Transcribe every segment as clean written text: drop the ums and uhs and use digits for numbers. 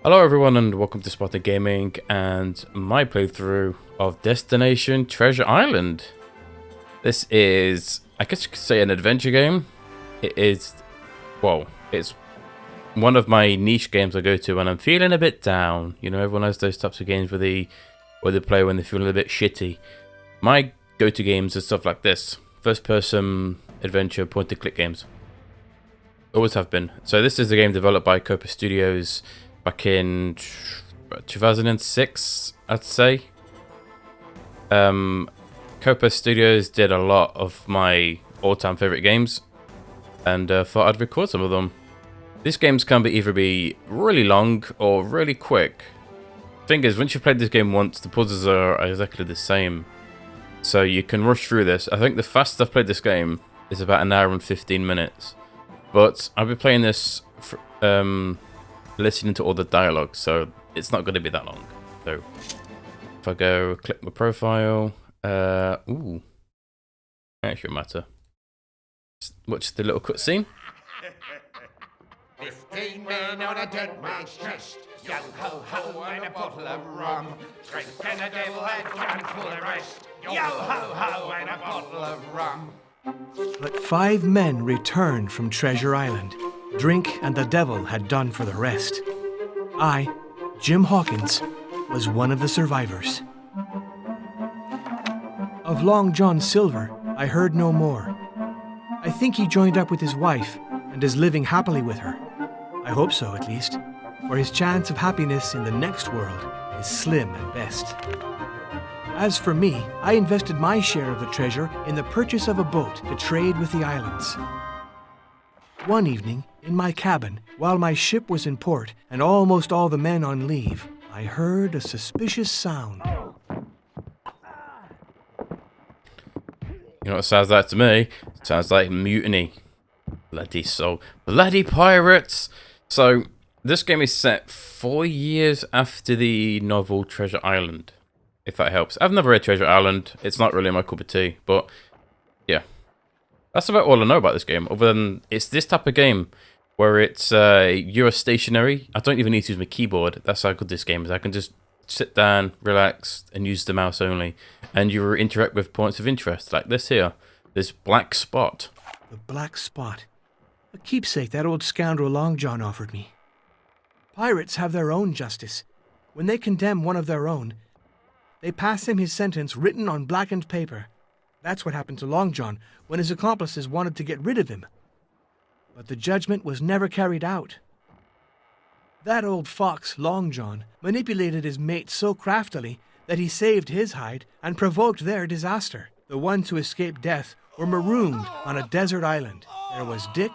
Hello everyone and welcome to Spotted Gaming and my playthrough of Destination Treasure Island. This is, I guess you could say, an adventure game. It is, well, it's one of my niche games I go to when I'm feeling a bit down. You know, everyone has those types of games where they play when they're feeling a bit shitty. My go-to games are stuff like this. First person adventure point-and-click games. Always have been. So this is a game developed by Copa Studios back in 2006, I'd say. Copa Studios did a lot of my all-time favorite games, and thought I'd record some of them. These games can either be really long or really quick. Thing is, once you've played this game once, the puzzles are exactly the same, so you can rush through this. I think the fastest I've played this game is about an hour and 15 minutes, but I've been playing this for, listening to all the dialogue, so it's not going to be that long. So if I go click my profile, ooh, actually matter. Watch the little cutscene. 15 men on a dead man's chest, yo ho ho and a bottle of rum, drink and a devil had done for the rest, yo ho ho and a bottle of rum. But 5 men returned from Treasure Island. Drink and the devil had done for the rest. I, Jim Hawkins, was one of the survivors. Of Long John Silver, I heard no more. I think he joined up with his wife and is living happily with her. I hope so, at least, for his chance of happiness in the next world is slim at best. As for me, I invested my share of the treasure in the purchase of a boat to trade with the islands. One evening, in my cabin, while my ship was in port and almost all the men on leave, I heard a suspicious sound. You know what it sounds like to me? It sounds like Mutiny. Bloody pirates! So, this game is set 4 years after the novel Treasure Island, if that helps. I've never read Treasure Island. It's not really my cup of tea, but yeah. That's about all I know about this game, other than it's this type of game where it's you're stationary. I don't even need to use my keyboard. That's how good this game is. I can just sit down, relax, and use the mouse only. And you interact with points of interest, like this here. This black spot. The black spot. A keepsake that old scoundrel Long John offered me. Pirates have their own justice. When they condemn one of their own, they pass him his sentence written on blackened paper. That's what happened to Long John when his accomplices wanted to get rid of him. But the judgment was never carried out. That old fox, Long John, manipulated his mate so craftily that he saved his hide and provoked their disaster. The ones who escaped death were marooned on a desert island. There was Dick,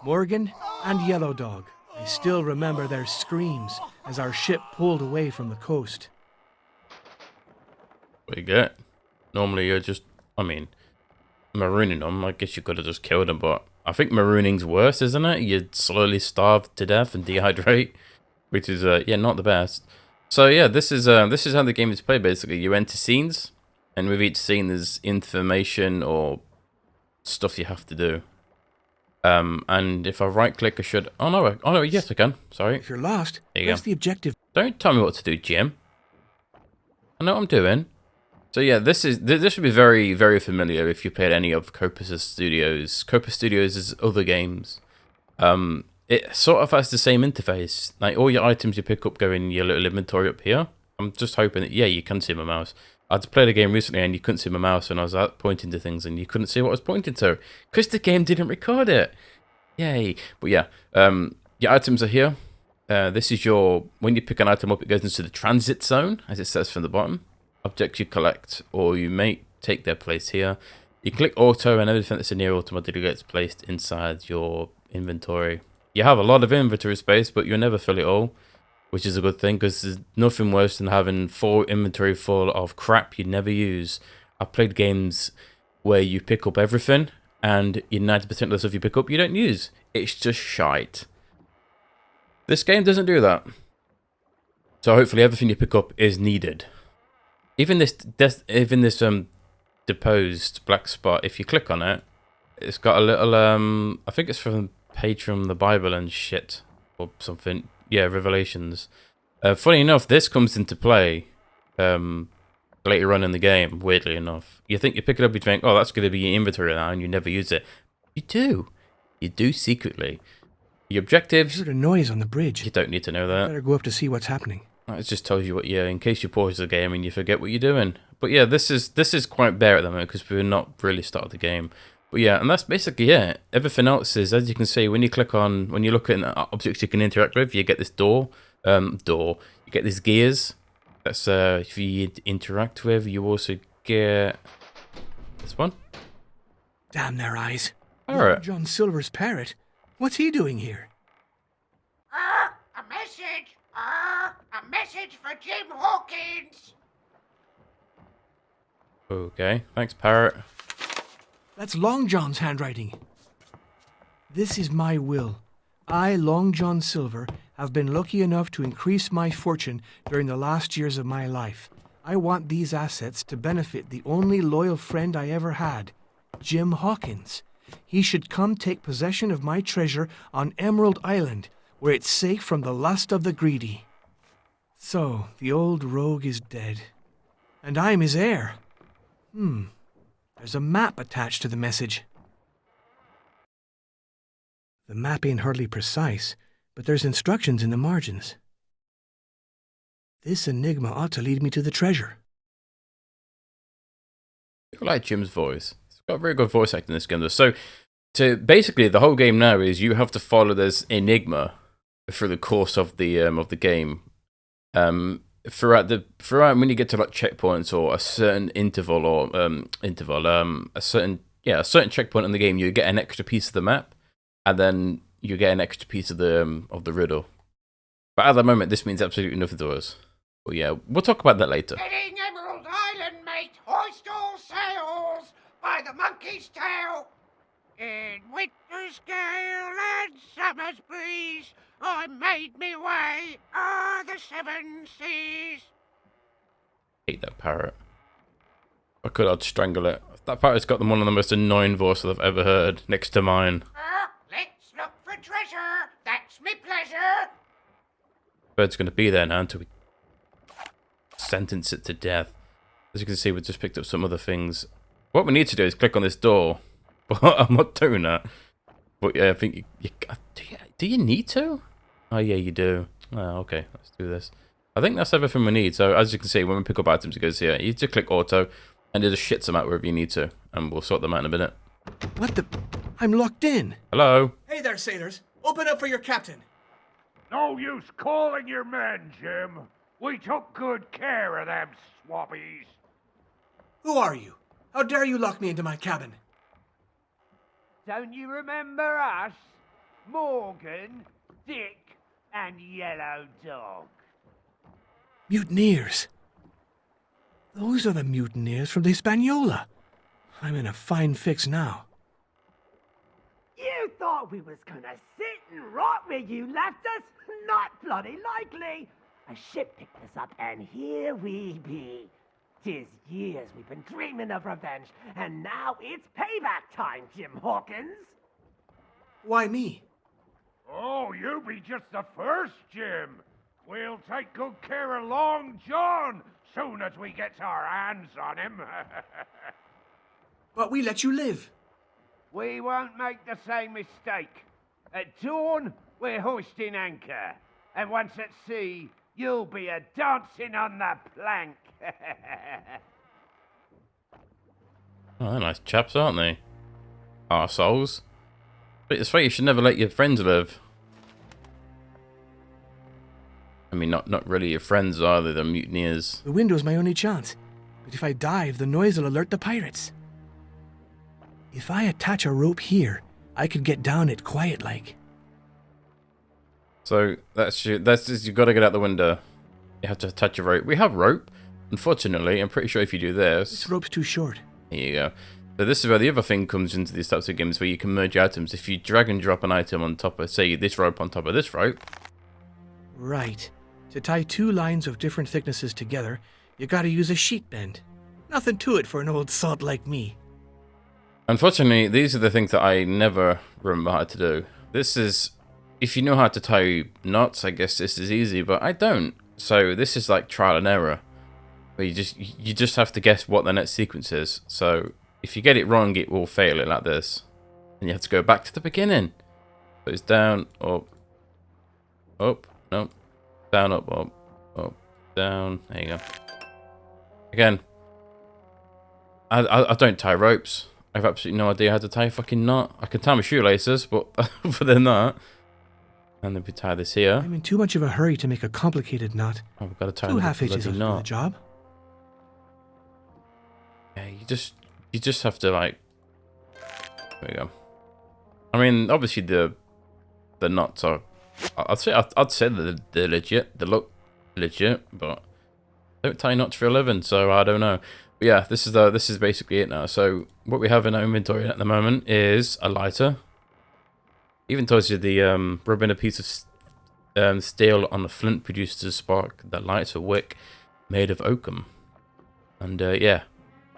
Morgan, and Yellow Dog. I still remember their screams as our ship pulled away from the coast. What you get? Normally you're just, marooning them. I guess you could have just killed them, but I think marooning's worse, isn't it? You'd slowly starve to death and dehydrate, which is yeah, not the best. So yeah, this is how the game is played. Basically, you enter scenes, and with each scene there's information or stuff you have to do. And if I right click, I should. Oh no, yes I can. Sorry. If you're lost, There you press go. the objective. Don't tell me what to do, Jim. I know what I'm doing. So yeah, this should be very, very familiar if you played any of Copa Studios' other games. It sort of has the same interface. Like all your items you pick up go in your little inventory up here. I'm just hoping that, yeah, you can see my mouse. I'd played a game recently and you couldn't see my mouse and I was out pointing to things and you couldn't see what I was pointing to because the game didn't record it. Yay. But yeah, your items are here. This is when you pick an item up, it goes into the transit zone, as it says from the bottom. Objects you collect or you may take their place here. You click auto and everything that's in here automatically gets placed inside your inventory. You have a lot of inventory space, but you'll never fill it all, which is a good thing because there's nothing worse than having full inventory full of crap you never use. I've played games where you pick up everything and 90% of the stuff you pick up you don't use. It's just shite. This game doesn't do that. So hopefully everything you pick up is needed. Even this deposed black spot, if you click on it, it's got a little, I think it's from page from the Bible and shit, or something. Yeah, Revelations. Funny enough, this comes into play later on in the game, weirdly enough. You think you pick it up, you think, oh, that's going to be your inventory now, and you never use it. You do. You do secretly. Your I objectives, heard a noise on the bridge. you don't need to know that. Better go up to see what's happening. It just tells you what, yeah, in case you pause the game and you forget what you're doing. But yeah, this is quite bare at the moment because we've not really started the game. But yeah, and that's basically it. Everything else is, as you can see, when you look at objects you can interact with, you get this door. You get these gears. That's if you interact with. You also get this one. Damn their eyes. Parrot. John Silver's parrot. What's he doing here? A message! A message for Jim Hawkins! Okay, thanks, parrot. That's Long John's handwriting. This is my will. I, Long John Silver, have been lucky enough to increase my fortune during the last years of my life. I want these assets to benefit the only loyal friend I ever had, Jim Hawkins. He should come take possession of my treasure on Emerald Island, where it's safe from the lust of the greedy. So, the old rogue is dead. And I'm his heir. There's a map attached to the message. The map ain't hardly precise, but there's instructions in the margins. This enigma ought to lead me to the treasure. I like Jim's voice. It's got very good voice acting in this game, though. So, basically, the whole game now is you have to follow this enigma through the course of the game. Throughout when you get to like checkpoints or a certain interval or a certain checkpoint in the game, you get an extra piece of the map, and then you get an extra piece of the riddle. But at the moment, this means absolutely nothing to us. But yeah, we'll talk about that later. Heading Emerald Island, mate! Hoist all sails by the monkey's tail! In winter's gale and summer's breeze, I made me way o'er the seven seas. Hate that parrot. If I could, I'd strangle it. That parrot's got one of the most annoying voices I've ever heard, next to mine. Let's look for treasure. That's me pleasure. Bird's going to be there now until we sentence it to death. As you can see, we just picked up some other things. What we need to do is click on this door. But I'm not doing that. But yeah, I think do you need to? Oh yeah, you do. Oh, okay, let's do this. I think that's everything we need. So as you can see, when we pick up items, it goes here. You just click auto, and it just shits them out wherever you need to, and we'll sort them out in a minute. What the? I'm locked in. Hello. Hey there, sailors. Open up for your captain. No use calling your men, Jim. We took good care of them swabbies. Who are you? How dare you lock me into my cabin? Don't you remember us? Morgan, Dick, and Yellow Dog. Mutineers. Those are the mutineers from the Hispaniola. I'm in a fine fix now. You thought we was gonna sit and rot where you left us? Not bloody likely. A ship picked us up, and here we be. 'Tis years we've been dreaming of revenge, and now it's payback time, Jim Hawkins. Why me? Oh, you be just the first, Jim. We'll take good care of Long John soon as we get our hands on him. But we let you live. We won't make the same mistake. At dawn, we're hoisting anchor. And once at sea, you'll be a dancing on the plank. Oh, they're nice chaps, aren't they? Arseholes. But it's funny, you should never let your friends live. I mean, not really your friends either, the mutineers. The window's my only chance. But if I dive, the noise will alert the pirates. If I attach a rope here, I could get down it quiet-like. So that's just, you got to get out the window. You have to attach a rope. We have rope. Unfortunately, I'm pretty sure if you do this... This rope's too short. Here you go. So this is where the other thing comes into these types of games, where you can merge items. If you drag and drop an item on top of, say, this rope on top of this rope... Right. To tie two lines of different thicknesses together, you gotta use a sheet bend. Nothing to it for an old sod like me. Unfortunately, these are the things that I never remember how to do. This is... If you know how to tie knots, I guess this is easy, but I don't. So this is like trial and error, where you just have to guess what the next sequence is. So if you get it wrong, it will fail it like this, and you have to go back to the beginning. So it's down, up, up, no, down, up, up, up, down. There you go. Again, I don't tie ropes. I have absolutely no idea how to tie a fucking knot. I can tie my shoelaces, but other than that. And then we tie this here. I'm in too much of a hurry to make a complicated knot. Oh, we've got to tie 2 the half hitches bloody will do the knot. job. Yeah, you just have to like. There we go. I mean, obviously the knots are. I'd say that they're legit. They look legit, but I don't tie knots for a living, so I don't know. But yeah, this is basically it now. So what we have in our inventory at the moment is a lighter. Even tells you the rubbing a piece of steel on a flint produces a spark that lights a wick made of oakum. And yeah,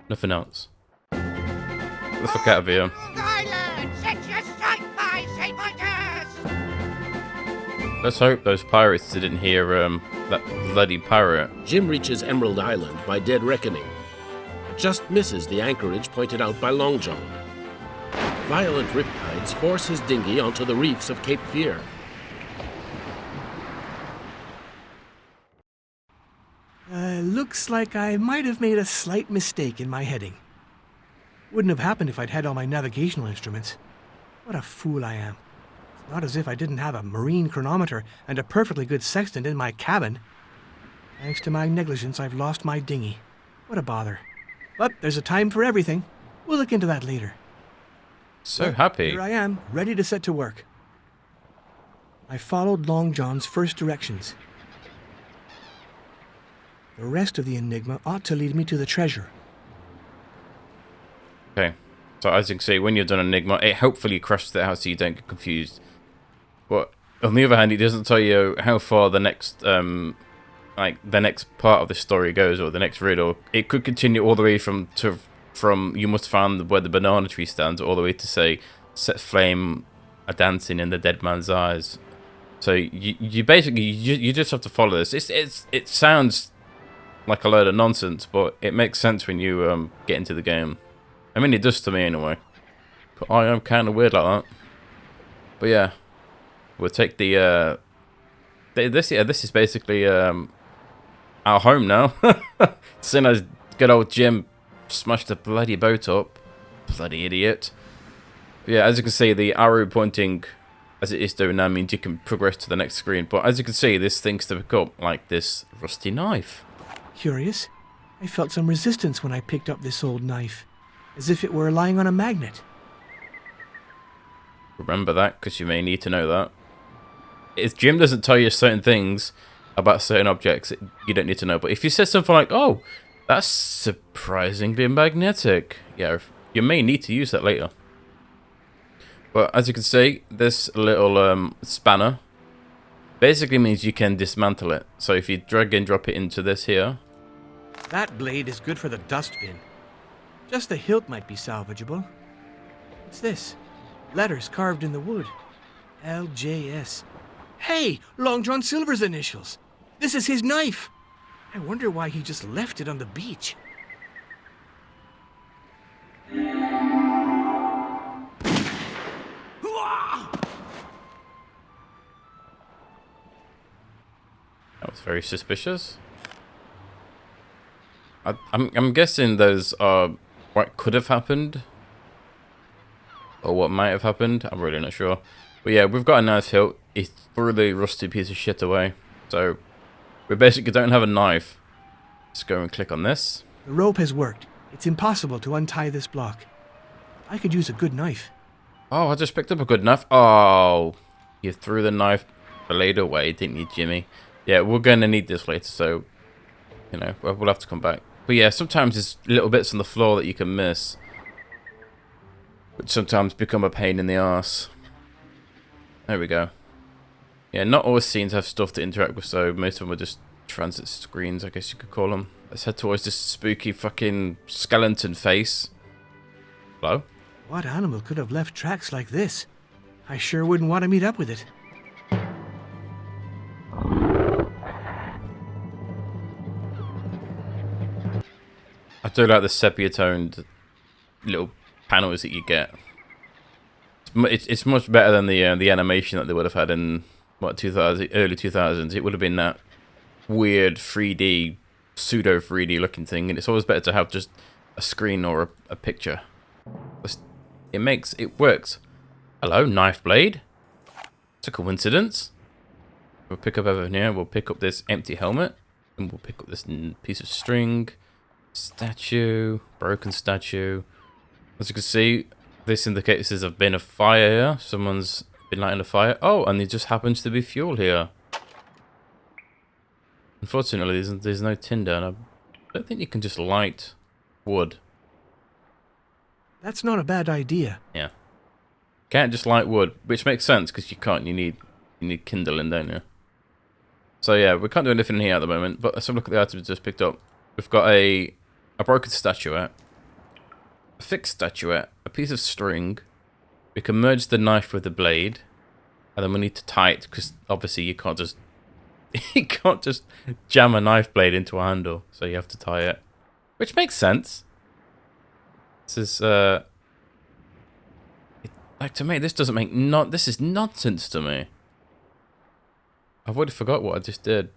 nothing else. Get the fuck out of here. Island, set your sight by saboteurs! Let's hope those pirates didn't hear that bloody pirate. Jim reaches Emerald Island by dead reckoning, but just misses the anchorage pointed out by Long John. Violent riptides force his dinghy onto the reefs of Cape Fear. Looks like I might have made a slight mistake in my heading. Wouldn't have happened if I'd had all my navigational instruments. What a fool I am. It's not as if I didn't have a marine chronometer and a perfectly good sextant in my cabin. Thanks to my negligence, I've lost my dinghy. What a bother. But there's a time for everything. We'll look into that later. So happy. Here I am, ready to set to work. I followed Long John's first directions. The rest of the enigma ought to lead me to the treasure. Okay, so as you can see, when you've done Enigma, it hopefully crashes it out so you don't get confused. But on the other hand, it doesn't tell you how far the next, like the next part of the story goes, or the next riddle. It could continue all the way from you must find where the banana tree stands, all the way to say set flame a dancing in the dead man's eyes. So you basically you just have to follow this. It sounds like a load of nonsense, but it makes sense when you get into the game. I mean, it does to me anyway. But I am kind of weird like that. But yeah, we'll take the this is basically our home now. Seeing as good old Jim smashed the bloody boat up, bloody idiot. But yeah, as you can see, the arrow pointing as it is doing now means you can progress to the next screen. But as you can see, this thing's to pick up like this rusty knife. Curious. I felt some resistance when I picked up this old knife, as if it were lying on a magnet. Remember that, because you may need to know that. If Jim doesn't tell you certain things about certain objects, you don't need to know. But if you said something like, oh, that's surprisingly magnetic, yeah, you may need to use that later. But as you can see, this little spanner basically means you can dismantle it. So if you drag and drop it into this here. That blade is good for the dustbin. Just the hilt might be salvageable. What's this? Letters carved in the wood. LJS. Hey, Long John Silver's initials. This is his knife. I wonder why he just left it on the beach. That was very suspicious. I'm guessing those are what could have happened, or what might have happened. I'm really not sure. But yeah, we've got a knife hilt. It threw the rusty piece of shit away. So we basically don't have a knife. Let's go and click on this. The rope has worked. It's impossible to untie this block. I could use a good knife. Oh, I just picked up a good knife. Oh, you threw the knife blade away, didn't you, Jimmy? Yeah, we're going to need this later, so, you know, we'll have to come back. But yeah, sometimes there's little bits on the floor that you can miss, which sometimes become a pain in the arse. There we go. Yeah, not all scenes have stuff to interact with, so most of them are just transit screens, I guess you could call them. Let's head towards this spooky fucking skeleton face. Hello? What animal could have left tracks like this? I sure wouldn't want to meet up with it. do like the sepia-toned little panels that you get. It's much better than the animation that they would have had in what 2000 early 2000s. It would have been that weird 3D pseudo 3D looking thing, and it's always better to have just a screen or a picture. It works. Hello, knife blade. It's a coincidence. We'll pick up everything here. We'll pick up this empty helmet, and we'll pick up this piece of string, statue, broken statue. As you can see, this indicates there's been a fire here. Someone's been lighting a fire. Oh, and there just happens to be fuel here. Unfortunately, there's no tinder, and I don't think you can just light wood. That's not a bad idea. Yeah. Can't just light wood, which makes sense because you can't. You need kindling, don't you? So yeah, we can't do anything here at the moment. But let's have a look at the items we just picked up. We've got a broken statuette, a fixed statuette, a piece of string. We can merge the knife with the blade, and then we need to tie it because obviously you can't just jam a knife blade into a handle. So you have to tie it, which makes sense. This is like, to me, this doesn't make this is nonsense to me. I've already forgot what I just did.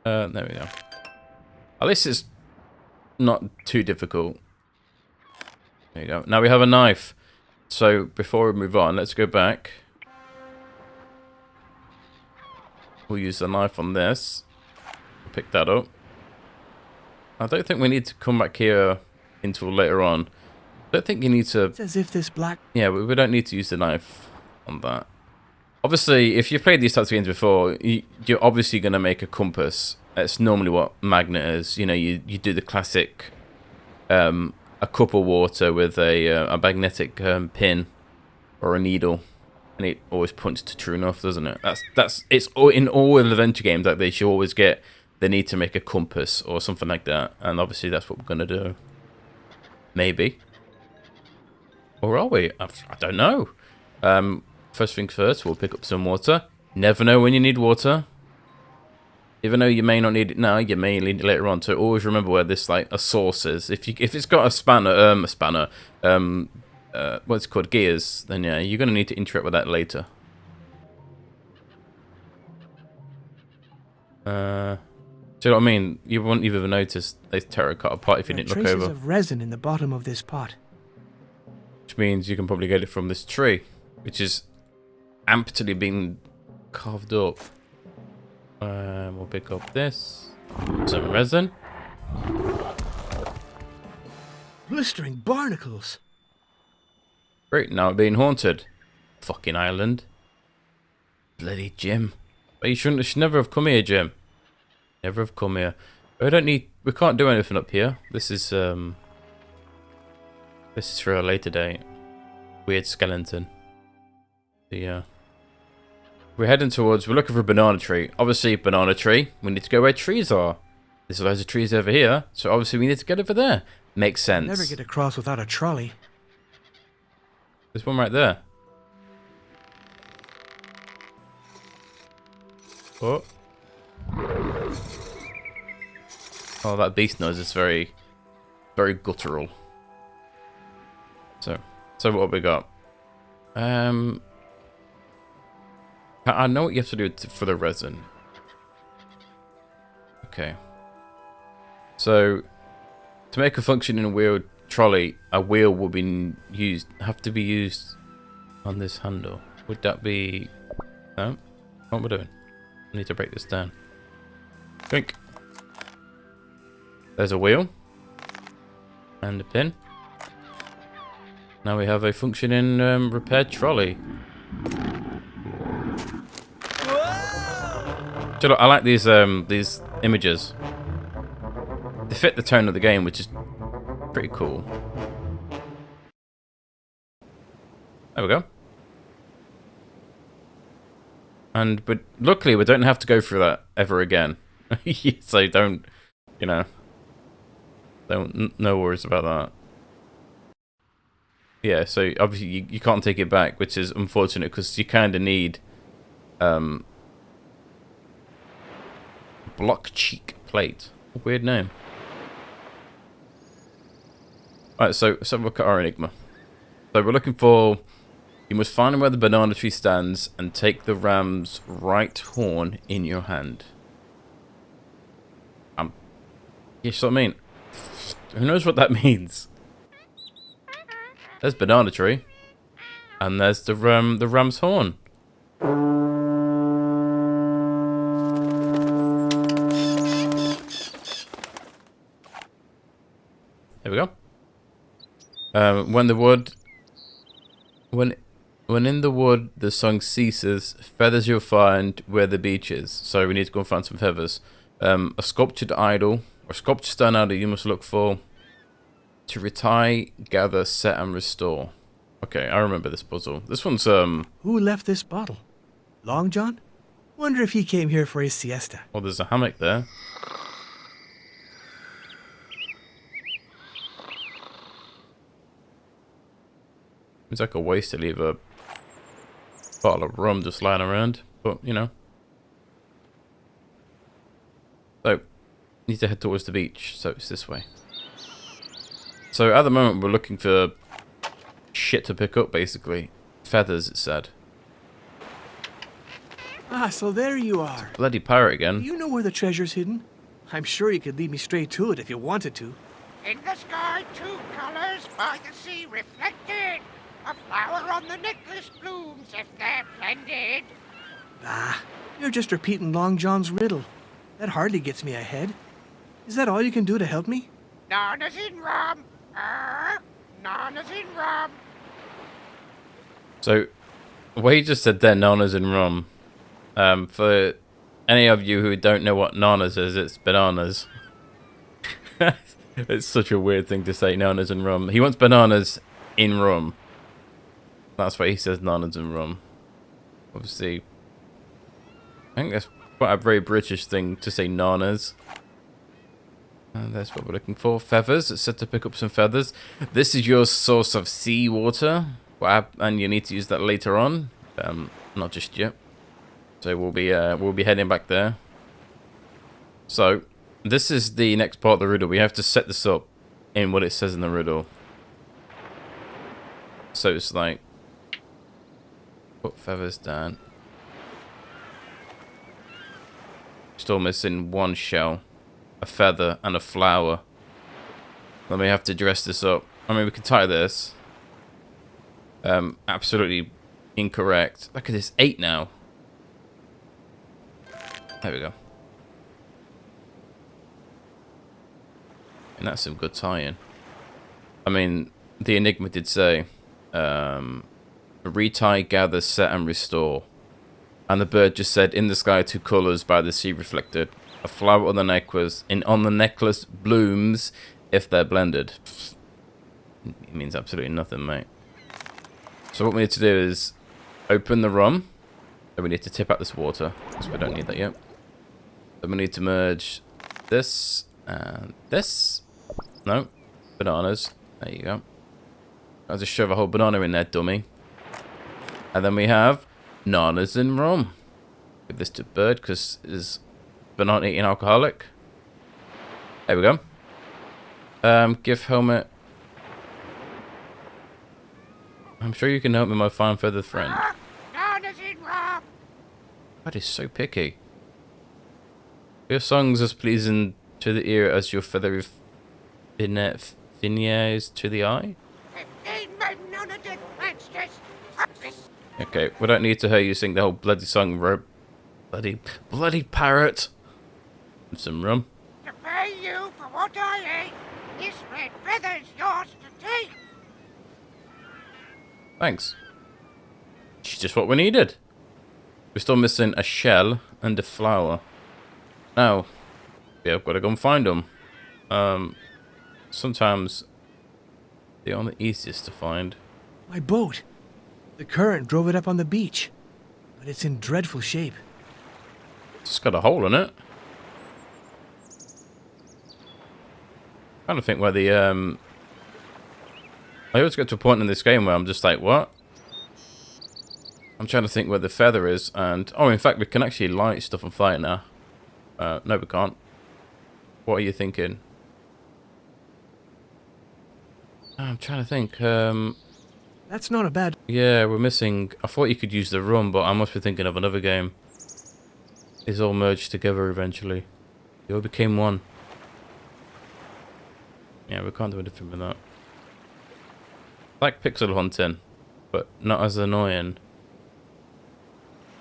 There we go. At least it's not too difficult. There you go. Now we have a knife. So before we move on, let's go back. We'll use the knife on this. Pick that up. I don't think we need to come back here until later on. I don't think you need to... It's as if this black... Yeah, we don't need to use the knife on that. Obviously, if you've played these types of games before, you're obviously going to make a compass. That's normally what magnet is. You know, you do the classic a cup of water with a magnetic pin or a needle, and it always points to true north, doesn't it? It's in all adventure games like this. You always get the need to make a compass or something like that, and obviously that's what we're going to do. Maybe. Or are we? I don't know. First things first, we'll pick up some water. Never know when you need water. Even though you may not need it now, you may need it later on. So always remember where this a source is. If it's got what's it called, gears, then yeah, you're gonna need to interact with that later. Do you know what I mean? You wouldn't even notice a terracotta pot if you didn't look over. Traces of resin in the bottom of this pot. Which means you can probably get it from this tree, which is amply being carved up. We'll pick up this. Some resin. Blistering barnacles. Great, now being haunted. Fucking island. Bloody Jim. But you should never have come here, Jim. Never have come here. We can't do anything up here. This is for a later date. Weird skeleton. Yeah. We're looking for a banana tree. Obviously, banana tree. We need to go where trees are. There's loads of trees over here, so obviously we need to get over there. Makes sense. Never get across without a trolley. There's one right there. Oh. Oh, that beast noise is very, very guttural. So what have we got? I know what you have to do for the resin. Okay. So, to make a functioning wheeled trolley, a wheel will have to be used on this handle. Would that be... No? What am I doing? I need to break this down. Drink. There's a wheel. And a pin. Now we have a functioning repaired trolley. So look, I like these images. They fit the tone of the game, which is pretty cool. There we go. But luckily we don't have to go through that ever again. So don't, no worries about that. Yeah, so obviously you can't take it back, which is unfortunate because you kind of need block cheek plate. A weird name. Alright, so let's have a look at our enigma. So we're looking for... You must find where the banana tree stands and take the ram's right horn in your hand. You see what I mean? Who knows what that means? There's banana tree. And there's the ram's horn. There we go. When in the wood the song ceases, feathers you'll find where the beach is. So we need to go and find some feathers. A sculptured idol, or sculptured stone idol you must look for. To retire, gather, set and restore. Okay, I remember this puzzle. This one's Who left this bottle? Long John? Wonder if he came here for his siesta. well, there's a hammock there. It's like a waste to leave a bottle of rum just lying around, but you know. So, need to head towards the beach, so it's this way. So at the moment we're looking for shit to pick up, basically. Feathers, it said. Ah, so there you are. Bloody pirate Do again. you know where the treasure's hidden? I'm sure you could lead me straight to it if you wanted to. In the sky, two colors by the sea reflected. A flower on the necklace blooms if they're blended. Ah, you're just repeating Long John's riddle. That hardly gets me ahead. Is that all you can do to help me? Nanas in rum. Nanas in rum. So, what he just said there, nanas and rum. For any of you who don't know what nanas is, it's bananas. It's such a weird thing to say, nanas and rum. He wants bananas in rum. That's why he says nanas and rum. Obviously, I think that's quite a very British thing to say nanas. And that's what we're looking for. Feathers. It's said to pick up some feathers. This is your source of seawater. And you need to use that later on. Not just yet. So we'll be heading back there. So this is the next part of the riddle. We have to set this up in what it says in the riddle. So it's like, put feathers down. Still missing one shell, a feather, and a flower. Then we have to dress this up. I mean, we can tie this. Absolutely incorrect. Look at this, 8 now. There we go. And that's some good tie-in. I mean, the enigma did say, retie, gather, set, and restore. And the bird just said, in the sky, two colours by the sea reflected. A flower on the necklace blooms if they're blended. It means absolutely nothing, mate. So what we need to do is open the rum. And we need to tip out this water, because we don't need that yet. Then we need to merge this and this. No, bananas. There you go. I'll just shove a whole banana in there, dummy. And then we have nanas and rum. Give this to bird, because it's banana eating alcoholic. There we go. Give helmet. I'm sure you can help me, my fine feathered friend. Nanas in rum. That is so picky. Your songs as pleasing to the ear as your feathery finiers to the eye. Okay, we don't need to hear you sing the whole bloody song, bloody parrot. And some rum. To pay you for what I ate, this red feather's yours to take. Thanks. It's just what we needed. We're still missing a shell and a flower. Now, yeah, I've got to go and find them. Sometimes they aren't the easiest to find. My boat. The current drove it up on the beach, but it's in dreadful shape. It's just got a hole in it. Trying to think where the I always get to a point in this game where I'm just like, what? I'm trying to think where the feather is, and oh, in fact, we can actually light stuff on fire now. No, we can't. What are you thinking? I'm trying to think. That's not a bad... Yeah, we're missing... I thought you could use the rum, but I must be thinking of another game. It's all merged together eventually. They all became one. Yeah, we can't do anything with that. Like pixel hunting, but not as annoying.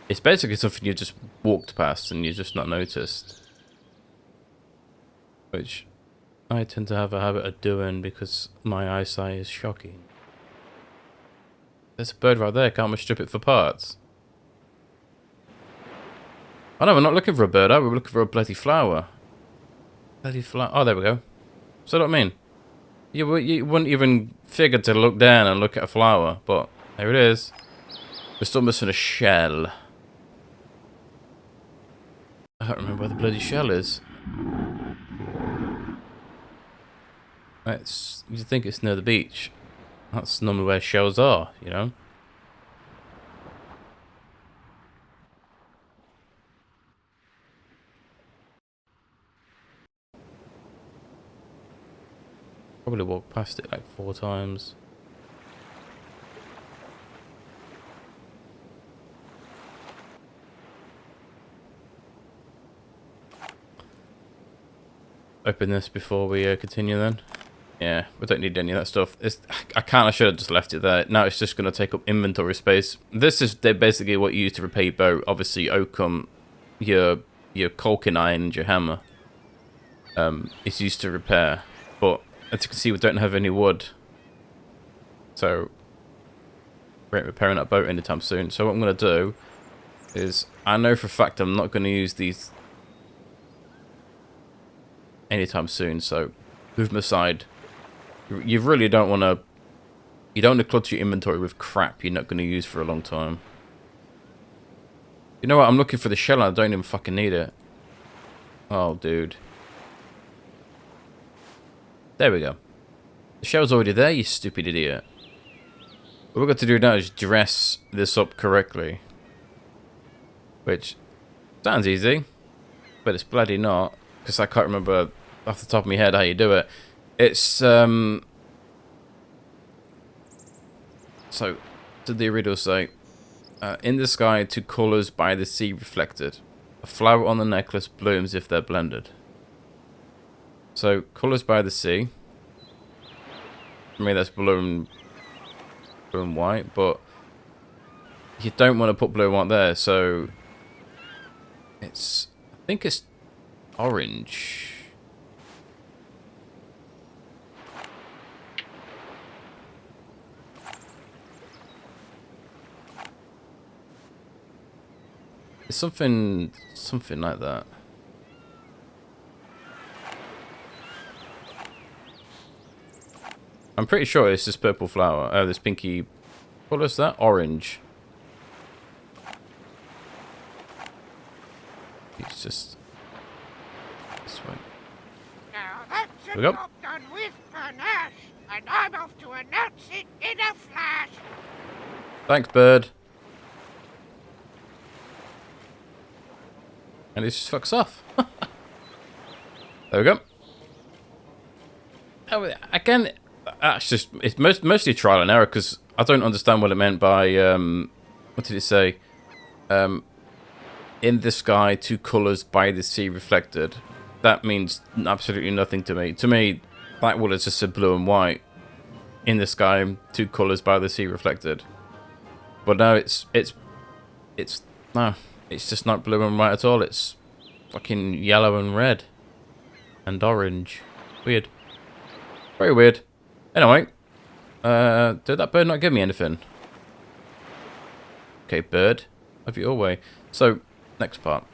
It's basically something you just walked past and you just not noticed. Which I tend to have a habit of doing because my eyesight is shocking. There's a bird right there, can't we strip it for parts? Oh no, we're not looking for a bird, are we? We're looking for a bloody flower. Bloody flower. Oh, there we go. So what I mean. You wouldn't even figure to look down and look at a flower, but there it is. We're still missing a shell. I don't remember where the bloody shell is. You think it's near the beach. That's normally where shells are, you know? Probably walked past it like 4 times. Open this before we continue then. Yeah, we don't need any of that stuff. I kind of should have just left it there. Now it's just going to take up inventory space. This is basically what you use to repair your boat. Obviously, oakum, your caulking iron and your hammer is used to repair. But as you can see, we don't have any wood. So we ain't repairing that boat anytime soon. So what I'm going to do is, I know for a fact I'm not going to use these anytime soon. So move them aside. You really don't want to... You don't want to clutter your inventory with crap you're not going to use for a long time. You know what? I'm looking for the shell and I don't even fucking need it. Oh, dude. There we go. The shell's already there, you stupid idiot. What we've got to do now is dress this up correctly. Which sounds easy, but it's bloody not. Because I can't remember off the top of my head how you do it. It's, so, did the riddle say, in the sky, 2 colours by the sea reflected. A flower on the necklace blooms if they're blended. So, colours by the sea. For me, that's blue and white, but you don't want to put blue and white there, so it's, I think it's orange. It's something like that. I'm pretty sure it's this purple flower. Oh, this pinky. What is that? Orange. It's just this way. Now that's Here a we go. job done with panache, and I'm off to announce it in a flash. Thanks, bird. And it just fucks off. There we go. Oh, again, that's just, it's mostly trial and error because I don't understand what it meant by, what did it say? In the sky, 2 colours by the sea reflected. That means absolutely nothing to me. To me, that would have just said blue and white. In the sky, 2 colours by the sea reflected. But no, it's just not blue and white at all. It's fucking yellow and red. And orange. Weird. Very weird. Anyway. Did that bird not give me anything? Okay, bird. Have your way. So, next part.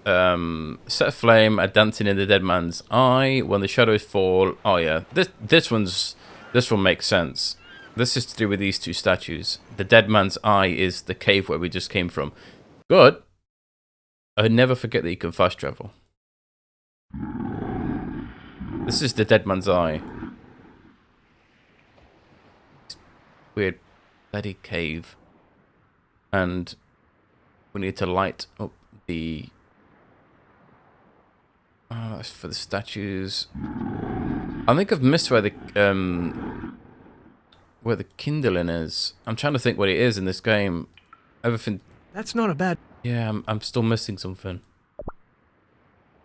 Set a flame, a dancing in the dead man's eye. When the shadows fall. Oh yeah. This one makes sense. This is to do with these 2 statues. The dead man's eye is the cave where we just came from. Good. I never forget that you can fast travel. This is the dead man's eye. Weird bloody cave. And we need to light up the... Oh, that's for the statues. I think I've missed where the where the kindling is. I'm trying to think what it is in this game. Everything. That's not a bad... Yeah, I'm still missing something.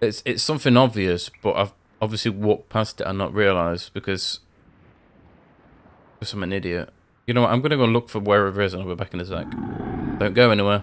It's something obvious, but I've obviously walked past it and not realised because I'm an idiot. You know what? I'm gonna go look for where it is and I'll be back in a sec. Don't go anywhere.